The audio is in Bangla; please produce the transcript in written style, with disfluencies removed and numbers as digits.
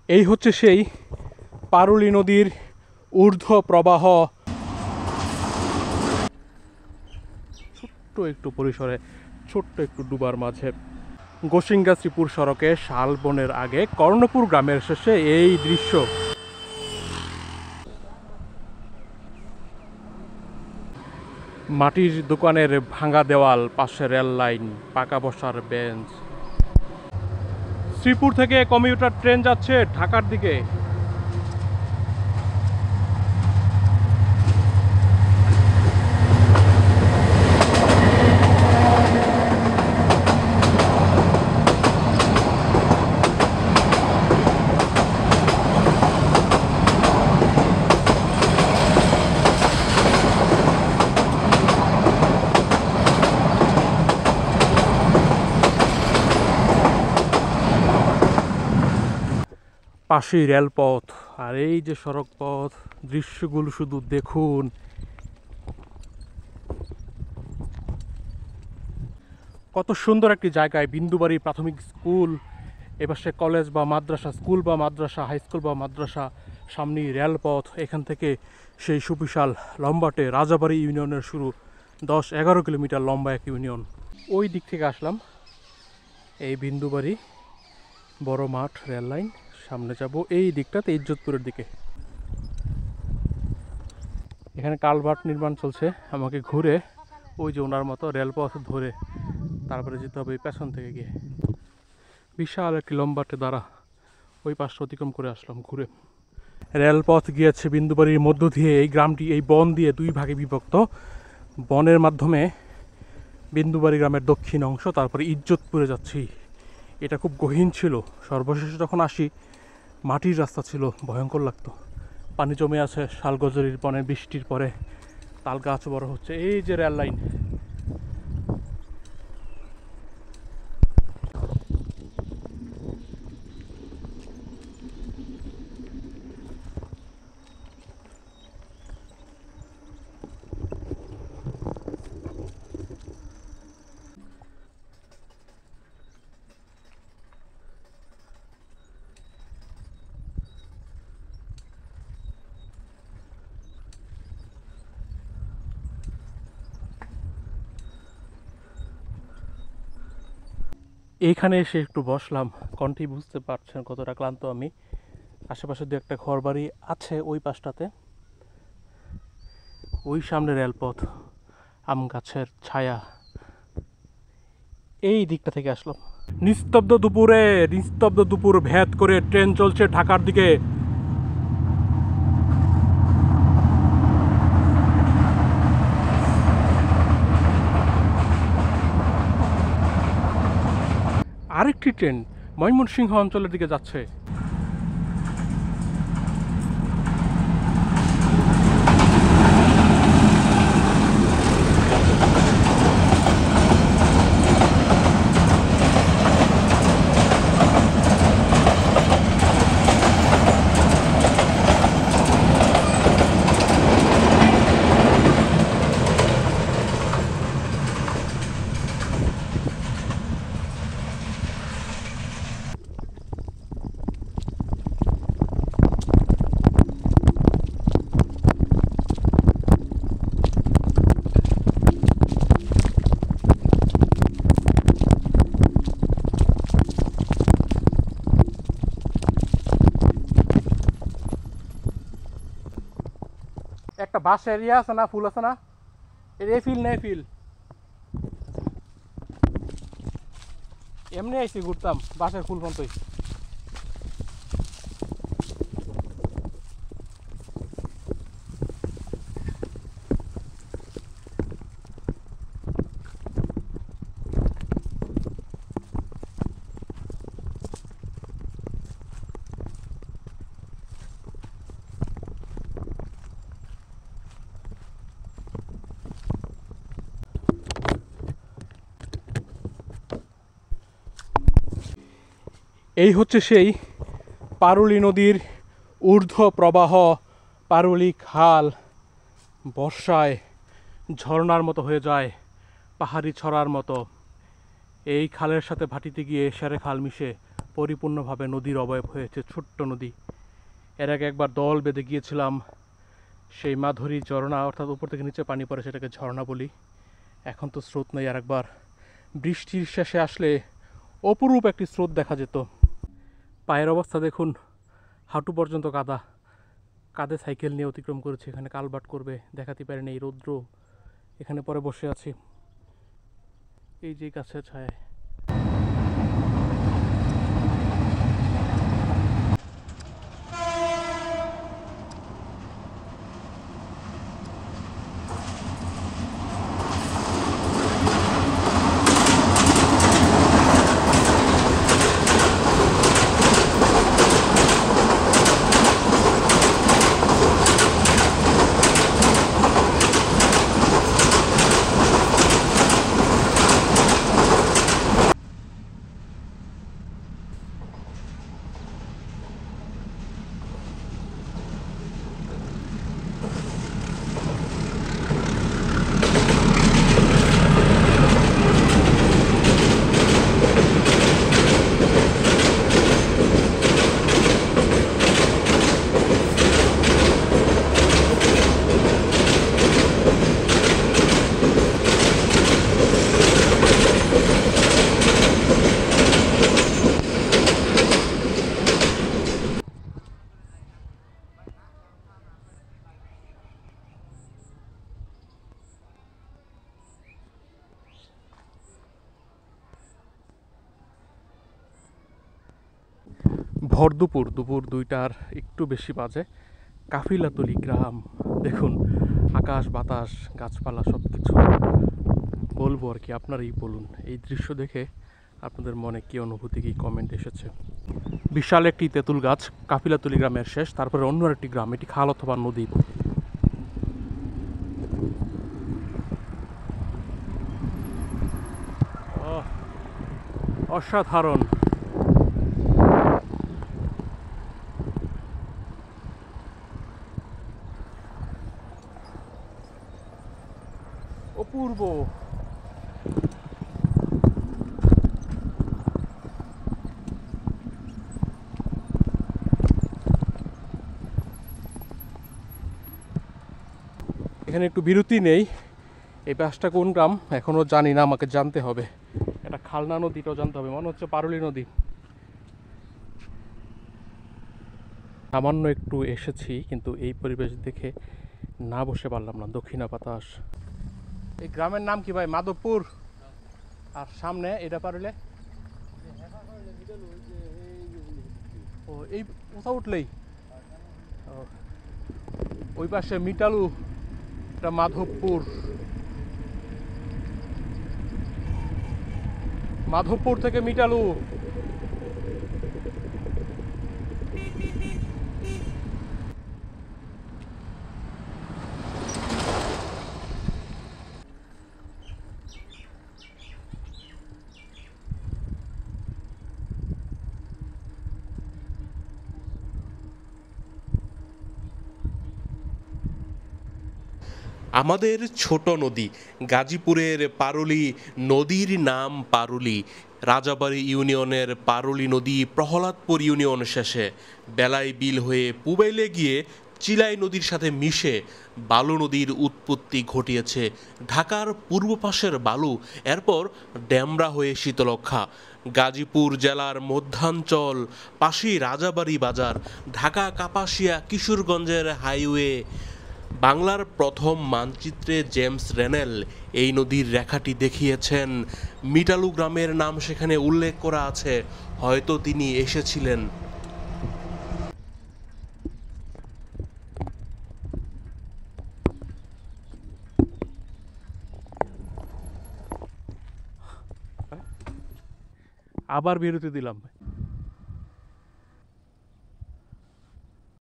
এই হচ্ছে সেই পারুলি নদীর ঊর্ধ্ব প্রবাহ। ছোট্ট একটু পরিসরে, ছোট্ট একটু ডুবার মাঝে গোসিঙ্গা শ্রীপুর সড়কে শালবনের আগে কর্ণপুর গ্রামের শেষে এই দৃশ্য। মাটির দোকানের ভাঙা দেওয়াল, পাশে রেল লাইন, পাকা বসার বেঞ্চ। শ্রীপুর থেকে কমিউটার ট্রেন যাচ্ছে ঢাকার দিকে। পাশেই রেলপথ আর এই যে সড়ক পথ, দৃশ্যগুলো শুধু দেখুন। কত সুন্দর একটি জায়গায় বিন্দুবাড়ি প্রাথমিক স্কুল, এপাশে কলেজ বা মাদ্রাসা, স্কুল বা মাদ্রাসা, হাই স্কুল বা মাদ্রাসা, সামনেই রেলপথ। এখান থেকে সেই সুবিশাল লম্বাটে রাজাবাড়ি ইউনিয়নের শুরু, 10-11 কিলোমিটার লম্বা এক ইউনিয়ন। ওই দিক থেকে আসলাম, এই বিন্দুবাড়ি, বড় মাঠ, রেল লাইন। সামনে যাব এই দিকটাতে, ইজ্জতপুরের দিকে। এখানে কালভার্ট নির্মাণ চলছে। আমাকে ঘুরে ওই যে ওনার মতো রেলপথ ধরে তারপরে যেতে হবে পেছন থেকে গিয়ে। বিশাল একটি লম্বাটে দ্বারা ওই পাশটা অতিক্রম করে আসলাম ঘুরে। রেলপথ গিয়েছে বিন্দুবাড়ির মধ্য দিয়ে। এই গ্রামটি এই বন দিয়ে দুই ভাগে বিভক্ত। বনের মাধ্যমে বিন্দুবাড়ি গ্রামের দক্ষিণ অংশ, তারপরে ইজ্জতপুরে যাচ্ছি। এটা খুব গহীন ছিল। সর্বশেষে যখন আসি মাটির রাস্তা ছিল, ভয়ঙ্কর লাগতো। পানি জমে আছে শালগজরির বনে, বৃষ্টির পরে তাল গাছ বড় হচ্ছে। এই যে রেল লাইন, এইখানে এসে একটু বসলাম। কণ্ঠেই বুঝতে পারছেন কতটা ক্লান্ত আমি। আশেপাশে দু একটা ঘর বাড়ি আছে ওই পাশটাতে। ওই সামনে রেলপথ, আম গাছের ছায়া। এই দিকটা থেকে আসলাম। নিস্তব্ধ দুপুর ভেদ করে ট্রেন চলছে ঢাকার দিকে। আরেকটি ট্রেন ময়মনসিংহ অঞ্চলের দিকে যাচ্ছে। একটা বাস এরিয়া আছে না, ফুল আছে না, এই ফিল নেই ফিল। এমনি আইসি ঘুরতাম বাসের ফুল পর্যন্তই। এই হচ্ছে সেই পারুলি নদীর ঊর্ধ্ব প্রবাহ, পারুলি খাল। বর্ষায় ঝর্ণার মতো হয়ে যায়, পাহাড়ি ছড়ার মতো। এই খালের সাথে ভাটিতে গিয়ে সেরে খাল মিশে পরিপূর্ণভাবে নদীর অবয়ব হয়েছে, ছোট্ট নদী। এর আগে একবার দল বেঁধে গিয়েছিলাম সেই মাধুরী ঝর্ণা, অর্থাৎ উপর থেকে নিচে পানি পড়ে, সেটাকে ঝর্ণা বলি। এখন তো স্রোত নেই। আর একবার বৃষ্টির শেষে আসলে অপরূপ একটি স্রোত দেখা যেত। পায়ের অবস্থা দেখুন, হাঁটু পর্যন্ত কাদা। কাঁধে সাইকেল নিয়ে অতিক্রম করেছি। এখানে কালভার্ট করবে, দেখাতে পারেন এই রৌদ্র। এখানে পরে বসে আছি এই যে গাছের ছায়ায়। ভর দুপুর 2টার একটু বেশি বাজে। কাফিলাতুলি গ্রাম দেখুন, আকাশ বাতাস গাছপালা সব কিছু। বলবো আর কি, আপনারাই বলুন এই দৃশ্য দেখে আপনাদের মনে কী অনুভূতি, কী কমেন্ট এসেছে। বিশাল একটি তেঁতুল গাছ, কাফিলাতুলি গ্রামের শেষ। তারপরে অন্য একটি গ্রাম, এটি খাল অথবা নদী। অসাধারণ। অপূর্ব। এখানে একটু বিরতি নেই। এই পাশটা কোন গ্রাম এখনও জানি না, আমাকে জানতে হবে। এটা খালনা নদীটাও জানতে হবে, মনে হচ্ছে পারুলি নদী। সামান্য একটু এসেছি, কিন্তু এই পরিবেশ দেখে না বসে পারলাম না। দক্ষিণা বাতাস। এই গ্রামের নাম কি ভাই? মাধবপুর। আর সামনে এটা পারুলে ও এই কোথাও উঠলেই ওই পাশে মিটালু, এটা মাধবপুর। মাধবপুর থেকে মিটালু। আমাদের ছোট নদী গাজীপুরের পারুলি নদীর নাম পারুলি। রাজাবাড়ী ইউনিয়নের পারুলি নদী প্রহ্লাদপুর ইউনিয়ন শেষে বেলাই বিল হয়ে পুবাইলে গিয়ে চিলাই নদীর সাথে মিশে বালু নদীর উৎপত্তি ঘটিয়েছে। ঢাকার পূর্ব পাশের বালু এরপর ডেমরা হয়ে শীতলক্ষা। গাজীপুর জেলার মধ্যাঞ্চল, পাশেই রাজাবাড়ী বাজার, ঢাকা কাপাসিয়া কিশোরগঞ্জের হাইওয়ে। বাংলার প্রথম মানচিত্রে জেমস রেনেল এই নদীর রেখাটি দেখিয়েছেন। মিটালু গ্রামের নাম সেখানে উল্লেখ করা আছে, হয়তো তিনি এসেছিলেন। আবার বিরতি দিলাম।